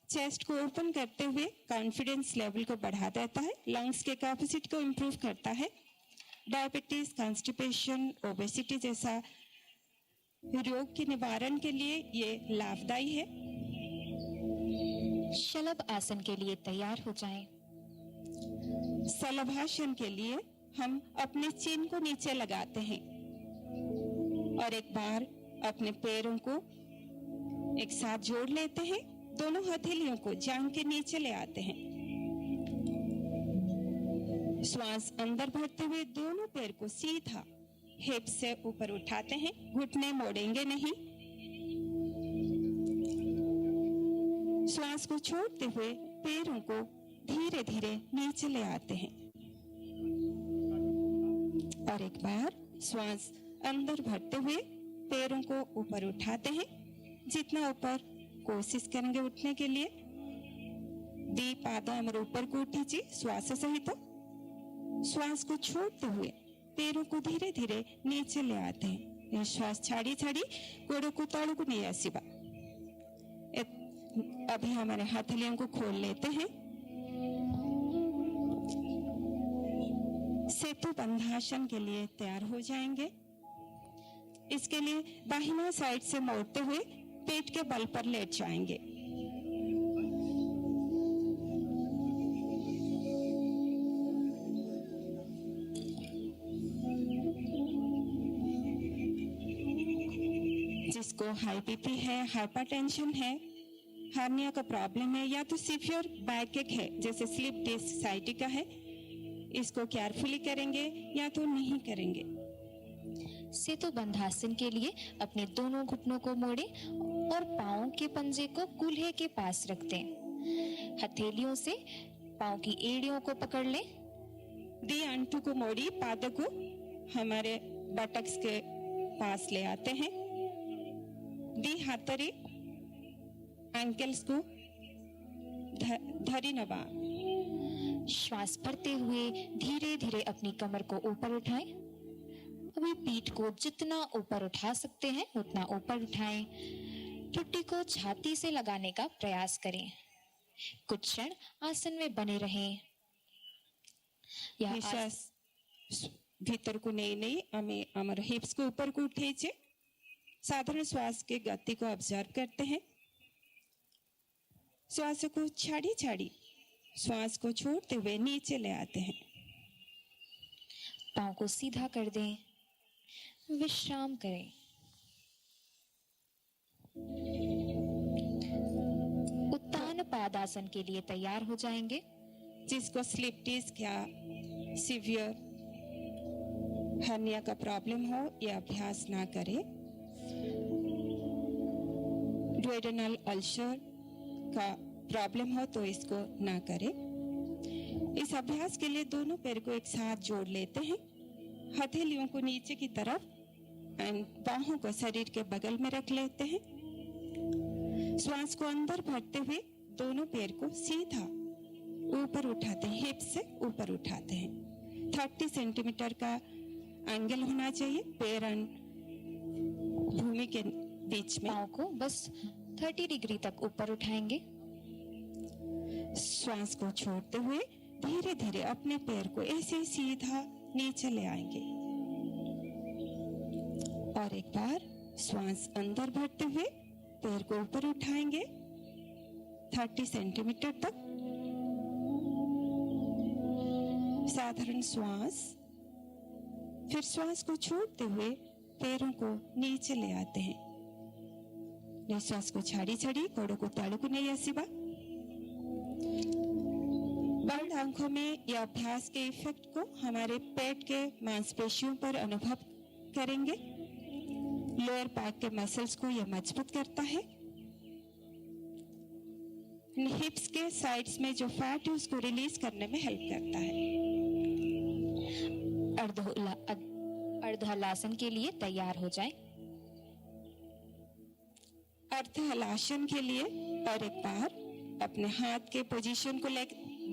S4: चेस्ट को ओपन करते हुए कॉन्फिडेंस लेवल को बढ़ा देता है, लंग्स के कैपेसिटी को इम्प्रूव करता है। डायबिटीज, कॉन्स्टिपेशन, ओबेसिटी जैसा रोग के निवारण के लिए ये लाभदायी है।
S3: शलभ आसन के लिए तैयार हो जाएं।
S4: शलभासन के लिए हम अपने चिन को नीचे लगाते हैं और एक बार अपने पैरों को एक साथ जोड़ लेते हैं। दोनों हथेलियों को जांघ के नीचे ले आते हैं। श्वास अंदर भरते हुए दोनों पैर को सीधा हिप से ऊपर उठाते हैं। घुटने मोड़ेंगे नहीं। श्वास को छोड़ते हुए पैरों को धीरे धीरे नीचे ले आते हैं और एक बार श्वास अंदर भरते हुए पैरों को ऊपर उठाते हैं। जितना ऊपर कोशिश करेंगे उठने के लिए। दी पाद हमारे ऊपर को उठीची श्वास सहित। श्वास को छोड़ते हुए पैरों को धीरे धीरे नीचे ले आते हैं। श्वास छाड़ी छाड़ी गोड़ों को तड़ों को नहीं आसीबा। अभी हमारे हथेलियों को खोल लेते हैं। सेतु बंधासन के लिए तैयार हो जाएंगे। इसके लिए दाहिना साइड से मोड़ते हुए पेट के बल पर लेट जाएंगे। जिसको हाई बीपी है, हाइपरटेंशन है, हार्निया का प्रॉब्लम है या तो सीवियर बैक एक है जैसे स्लिप डिस्क साइटिका है, इसको केयरफुली करेंगे या तो नहीं करेंगे।
S3: सेतु बंधासन के लिए अपने दोनों घुटनों को मोड़ें और पांव के पंजे को कूल्हे के पास रख दें। हथेलियों से पांव की एड़ियों को पकड़ लें।
S4: दी अंटू को मोड़ी, पाद को हमारे बटक्स के पास ले आते हैं। दी हाथरी एंकल्स को धरी नवा।
S3: श्वास भरते हुए धीरे धीरे अपनी कमर को ऊपर उठाएं। अभी पीठ को जितना ऊपर उठा सकते हैं उतना ऊपर उठाएं। ठुड्डी को छाती से लगाने का प्रयास करें। कुछ क्षण आसन में बने रहें। यह
S4: निश्वास ભીતરકુ નહીં અમે અમારા हिप्स को ऊपर को उठे छे। साधारण श्वास के गति को ऑब्जर्व करते हैं। श्वास को छाड़ी छाड़ी श्वास को छोड़ते हुए नीचे ले आते हैं।
S3: पांव को सीधा कर दें, विश्राम करें। उत्तान पादासन के लिए तैयार हो जाएंगे।
S4: जिसको स्लिप डिस्क या सीवियर हर्निया का प्रॉब्लम हो यह अभ्यास ना करें। डुओडेनल अल्सर का प्रॉब्लम हो तो इसको ना करें। इस अभ्यास के लिए दोनों पैर को एक साथ जोड़ लेते हैं। हथेलियों को नीचे की तरफ एंड बाहों को शरीर के बगल में रख लेते हैं। श्वास को अंदर भरते हुए दोनों पैर को सीधा ऊपर उठाते हैं, हिप से ऊपर उठाते हैं। 30 सेंटीमीटर का एंगल होना चाहिए पैर और भूमि के बीच में।
S3: पांव को बस 30 डिग्री तक ऊपर उठाएंगे।
S4: श्वास को छोड़ते हुए धीरे धीरे अपने पैर को ऐसे सीधा नीचे ले आएंगे और एक बार श्वास अंदर भरते हुए पैर को ऊपर उठाएंगे 30 सेंटीमीटर तक। साधारण श्वास, फिर श्वास को छोड़ते हुए पैरों को नीचे ले आते हैं। निश्वास को छाड़ी छाड़ी कोड़ों को ताड़ू नहीं आसीबा। बंद आंखों में यह अभ्यास के इफेक्ट को हमारे पेट के मांसपेशियों पर अनुभव करेंगे। लोअर बैक के मसल्स को यह मजबूत करता है। हिप्स के साइड्स में जो फैट है उसको रिलीज करने में हेल्प करता है।
S3: अर्धहलासन के लिए तैयार हो जाएं।
S4: अर्धहलासन के लिए और एक बार अपने हाथ के पोजीशन को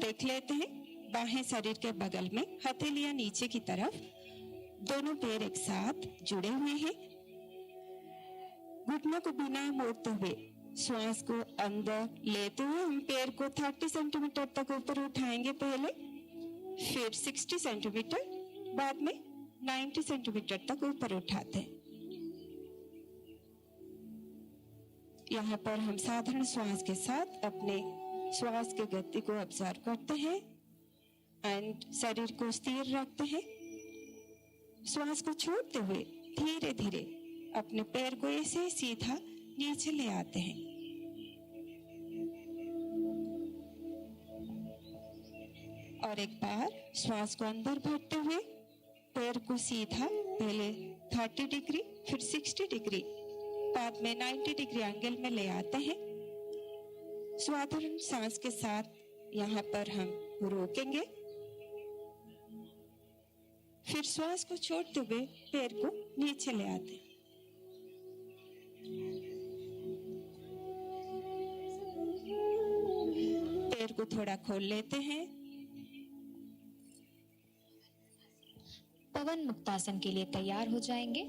S4: देख लेते हैं। बाहें शरीर के बगल में, हथेलियां नीचे की तरफ, दोनों पैर एक साथ जुड़े हुए हैं। घुटनों को बिना मोड़ते हुए श्वास को अंदर लेते हुए हम पैर को 30 सेंटीमीटर तक ऊपर उठाएंगे पहले, फिर 60 सेंटीमीटर, बाद में 90 सेंटीमीटर तक ऊपर उठाते हैं। यहाँ पर हम साधारण श्वास के साथ अपने श्वास की गति को ऑब्जर्व करते हैं एंड शरीर को स्थिर रखते हैं। श्वास को छोड़ते हुए धीरे धीरे अपने पैर को ऐसे सीधा नीचे ले आते हैं। और एक बार श्वास को अंदर भरते हुए पैर को सीधा पहले 30 डिग्री, फिर 60 डिग्री, बाद में 90 डिग्री एंगल में ले आते हैं। साधारण सांस के साथ यहाँ पर हम रोकेंगे, फिर श्वास को छोड़ते हुए पैर को नीचे ले आते हैं। पैर को थोड़ा खोल लेते हैं।
S3: पवन मुक्तासन के लिए तैयार हो जाएंगे।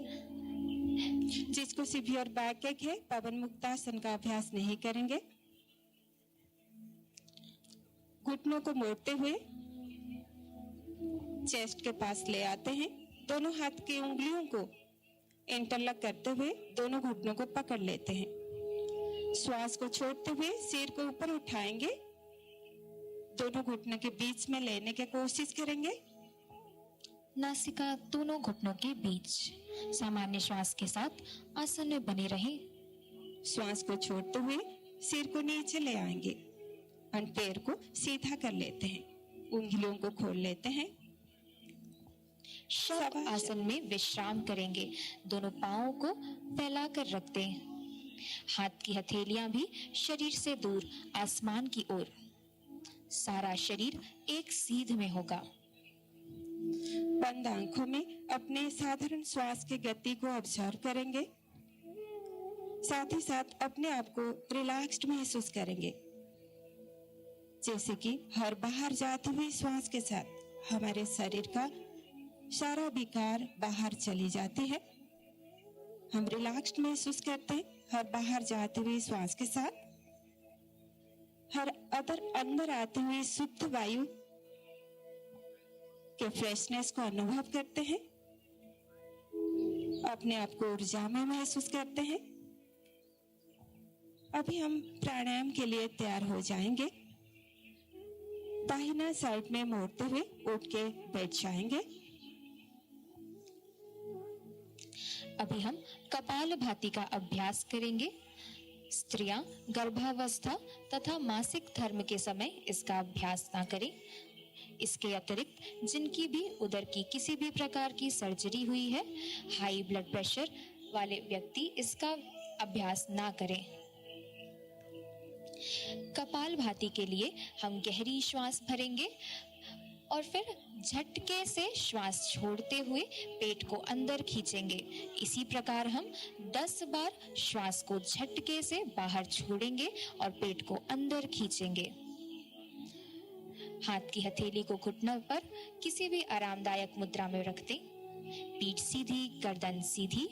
S4: जिसको सीवियर बैक एक है, पवन मुक्तासन का अभ्यास नहीं करेंगे। घुटनों को मोड़ते हुए चेस्ट के पास ले आते हैं। दोनों हाथ की उंगलियों को इंटरलॉक करते हुए दोनों घुटनों को पकड़ लेते हैं। श्वास को छोड़ते हुए सिर को ऊपर उठाएंगे, दोनों घुटनों के बीच में लेने की कोशिश करेंगे।
S3: नासिका दोनों घुटनों के बीच, सामान्य श्वास के साथ आसन में बने रहें।
S4: श्वास को छोड़ते हुए सिर को नीचे ले आएंगे और पैर को सीधा कर लेते हैं। उंगलियों को खोल लेते हैं।
S3: शव आसन में विश्राम करेंगे। दोनों पांवों को फैलाकर रख दें। हाथ की हथेलियां भी शरीर से दूर आसमान की ओर। सारा शरीर एक सीध में होगा।
S4: बंद आंखों में अपने साधारण श्वास की गति को ऑब्जर्व करेंगे। साथ ही साथ अपने आप को रिलैक्स्ड महसूस करेंगे। जैसे कि हर बाहर जाते हुए श्वास के साथ हमारे शरीर का सारा विकार बाहर चली जाती है। हम रिलैक्स्ड महसूस करते हैं हर बाहर जाते हुए श्वास के साथ। हर अंदर आते हुए शुद्ध वायु के फ्रेशनेस को अनुभव करते हैं। अपने आप को ऊर्जा में महसूस करते हैं। अभी हम प्राणायाम के लिए तैयार हो जाएंगे। दाहिना साइड में मोड़ते हुए उठ के बैठ जाएंगे।
S3: अभी हम कपालभाति का अभ्यास करेंगे। स्त्रियां गर्भावस्था तथा मासिक धर्म के समय इसका अभ्यास ना करें। इसके अतिरिक्त जिनकी भी उदर की किसी भी प्रकार की सर्जरी हुई है, हाई ब्लड प्रेशर वाले व्यक्ति इसका अभ्यास ना करें। कपालभाति के लिए हम गहरी श्वास भरेंगे और फिर झटके से श्वास छोड़ते हुए पेट को अंदर खींचेंगे। इसी प्रकार हम 10 बार श्वास को झटके से बाहर छोड़ेंगे और पेट को अंदर खींचेंगे। हाथ की हथेली को घुटनों पर किसी भी आरामदायक मुद्रा में रख दें। पीठ सीधी, गर्दन सीधी।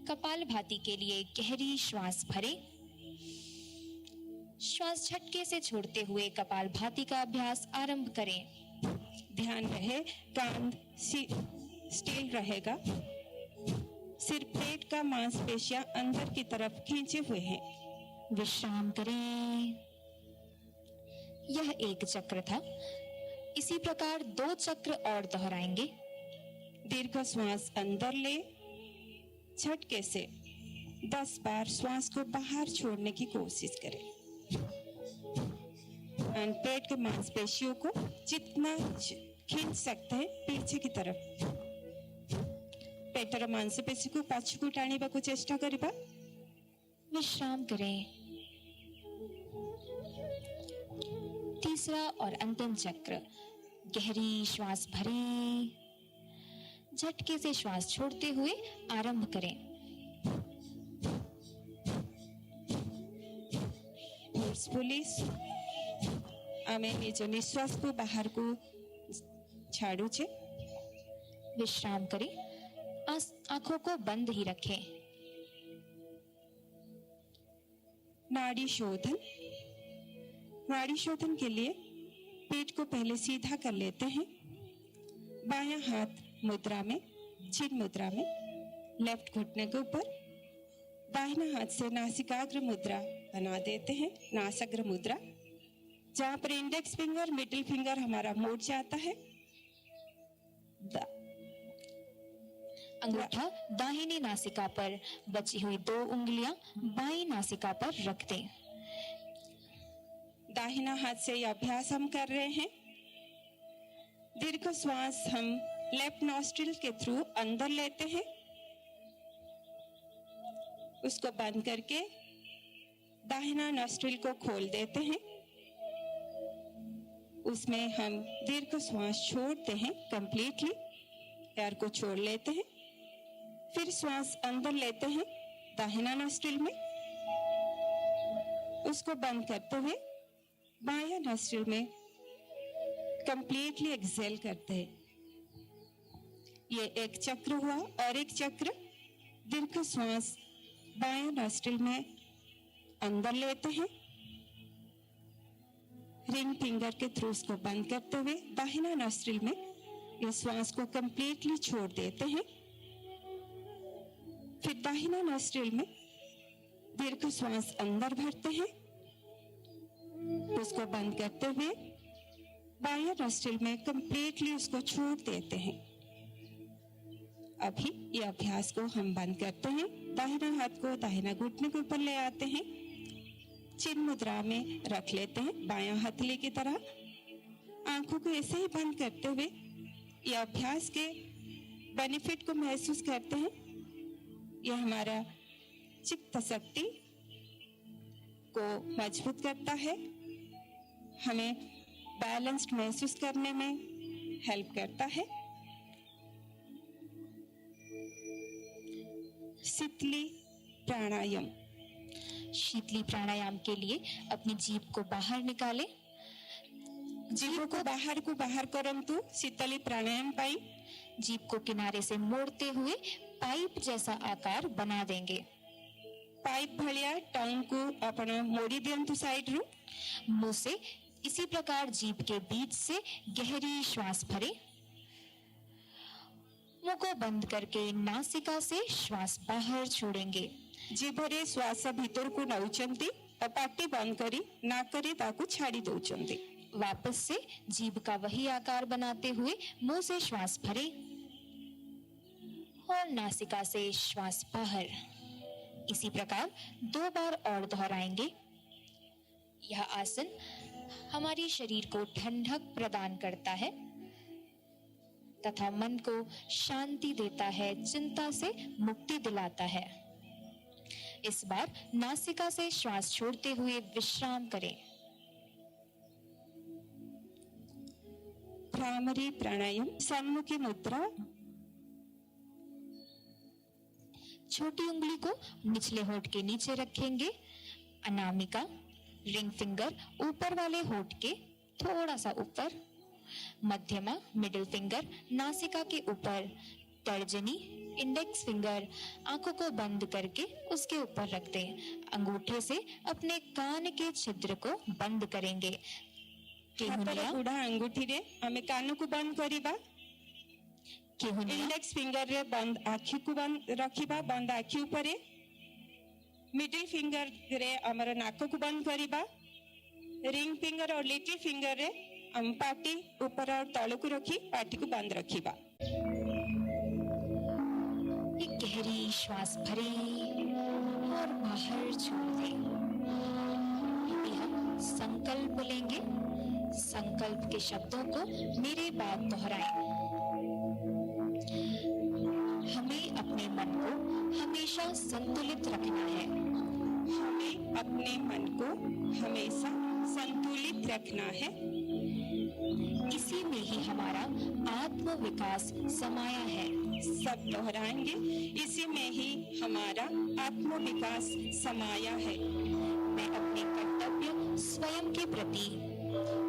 S3: कपालभाति के लिए गहरी श्वास भरें। श्वास झटके से छोड़ते हुए कपालभाति का अभ्यास आरंभ करें।
S4: ध्यान रहे कांध स्टील रहेगा। सिर पेट का मांसपेशियां अंदर की तरफ खींचे हुए हैं।
S3: विश्राम करें। यह एक चक्र था। इसी प्रकार 2 चक्र और दोहराएंगे।
S4: दीर्घ श्वास अंदर ले, झटके से 10 बार श्वास को बाहर छोड़ने की कोशिश करें। और पेट के मांसपेशियों को जितना खींच सकते हैं पीछे की तरफ। पेटर मांसपेशी को पछकू टाणिबाकू चेष्टा करिबा।
S3: विश्राम करें। तीसरा और अंतिम चक्र। गहरी श्वास भरें। झटके से श्वास छोड़ते हुए आरंभ करें।
S4: फोर्सफुली आमे निज निश्वास को बाहर को छाड़ू छे।
S3: विश्राम करें। आंखों को बंद ही रखें।
S4: नाड़ी शोधन। नाड़ी शोधन के लिए पेट को पहले सीधा कर लेते हैं। बायां हाथ मुद्रा में, चिन मुद्रा में, लेफ्ट घुटने के ऊपर। दाहिना हाथ से नासिकाग्र मुद्रा बना देते हैं, नासाग्र मुद्रा, जहां पर इंडेक्स फिंगर, मिडिल फिंगर हमारा मुड़ जाता है।
S3: अंगूठा दाहिनी नासिका पर, बची हुई 2 उंगलियां बाईं नासिका पर रख दें।
S4: दाहिना हाथ से यह अभ्यास हम कर रहे हैं। दीर्घ श्वास हम लेफ्ट नॉस्ट्रिल के थ्रू अंदर लेते हैं, उसको बंद करके दाहिना नॉस्ट्रिल को खोल देते हैं। उसमें हम दीर्घ श्वास छोड़ते हैं, कंप्लीटली एयर को छोड़ लेते हैं। फिर श्वास अंदर लेते हैं दाहिना नॉस्ट्रिल में, उसको बंद करते हुए बायां नॉस्ट्रिल में कंप्लीटली एक्सहेल करते हैं। ये एक चक्र हुआ। और एक चक्र दीर्घ श्वास बायां नॉस्ट्रिल में अंदर लेते हैं, रिंग फिंगर के थ्रू उसको बंद करते हुए दाहिना नॉस्ट्रिल में ये श्वास को कंप्लीटली छोड़ देते हैं। फिर दाहिना नॉस्ट्रिल में दीर्घ श्वास अंदर भरते हैं, उसको बंद करते हुए बायां नॉस्ट्रिल में कंप्लीटली उसको छोड़ देते हैं। अभी ये अभ्यास को हम बंद करते हैं। दाहिना हाथ को दाहिना घुटने के ऊपर ले आते हैं, चिन मुद्रा में रख लेते हैं, बायां हथेली की तरह। आंखों को ऐसे ही बंद करते हुए ये अभ्यास के बेनिफिट को महसूस करते हैं। यह हमारा चित्त शक्ति को मजबूत करता है, हमें बैलेंस्ड महसूस करने में हेल्प करता है। शीतली प्राणायाम।
S3: शीतली प्राणायाम के लिए अपनी जीभ को बाहर निकालें।
S4: जीभ को बाहर करंतु शीतली प्राणायाम पाई।
S3: जीभ को किनारे से मोड़ते हुए पाइप जैसा आकार बना देंगे।
S4: पाइप भलिया टंग को आपण मोड़ी दियंतु साइड रु।
S3: मुंह से इसी प्रकार जीभ के बीच से गहरी श्वास भरें। मुंह को बंद करके नासिका से श्वास बाहर छोड़ेंगे।
S4: जीभरे श्वास भीतर को नौचंती और पाटी बंद करी नाकरे ताकू छाड़ी दौचंती।
S3: वापस से जीभ का वही आकार बनाते हुए मुंह से श्वास भरें और नासिका से श्वास बाहर। इसी प्रकार 2 बार और दोहराएंगे। यह आसन हमारे शरीर को ठंडक प्रदान करता है तथा मन को शांति देता है, चिंता से मुक्ति दिलाता है। इस बार नासिका से श्वास छोड़ते हुए विश्राम करें।
S4: भ्रामरी प्राणायाम सन्मुखी मुद्रा।
S3: छोटी उंगली को निचले होठ के नीचे रखेंगे। अनामिका, रिंग फिंगर ऊपर वाले होठ के थोड़ा सा ऊपर। मध्यमा, मिडिल फिंगर नासिका के ऊपर। तर्जनी, इंडेक्स फिंगर आंखों को बंद करके उसके ऊपर रख दें। अंगूठे से अपने कान के छिद्र को बंद करेंगे। केहुनिया,
S4: बुढ़ा अंगूठी रे हमें कान को बंद करिबा।
S3: केहुनिया,
S4: इंडेक्स फिंगर रे बंद आँखी को बंद रखिबा, बंद आँखी ऊपरे। मिडिल फिंगर रे हमर नाक को बंद करिबा। रिंग फिंगर और लिटिल फिंगर रे हम पाटी ऊपर और तल को रखी पाटी को बंद रखिबा।
S3: एक गहरी श्वास भरें और बाहर छोड़ दें। अभी हम संकल्प लेंगे। संकल्प के शब्दों को मेरे बाद दोहराएं। हमें अपने मन को हमेशा संतुलित रखना है।
S4: हमें अपने मन को हमेशा संतुलित रखना है।
S3: इसी में ही हमारा आत्म विकास समाया है।
S4: सब दोहराएंगे। इसी में ही हमारा आत्म विकास समाया है।
S3: मैं अपने कर्तव्य स्वयं के प्रति,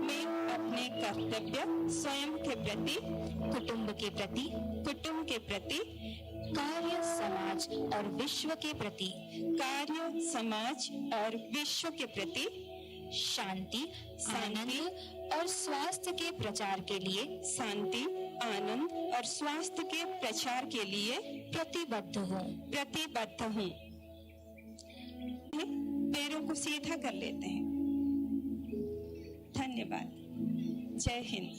S4: मैं अपने कर्तव्य स्वयं के प्रति,
S3: कुटुंब के प्रति,
S4: कुटुंब के प्रति,
S3: कार्य, समाज और विश्व के प्रति,
S4: कार्य, समाज और विश्व के प्रति
S3: शांति, आनंद और स्वास्थ्य के प्रचार के लिए,
S4: शांति, आनंद और स्वास्थ्य के प्रचार के लिए
S3: प्रतिबद्ध हूँ।
S4: प्रतिबद्ध हूँ। पैरों को सीधा कर लेते हैं। धन्यवाद। जय हिंद।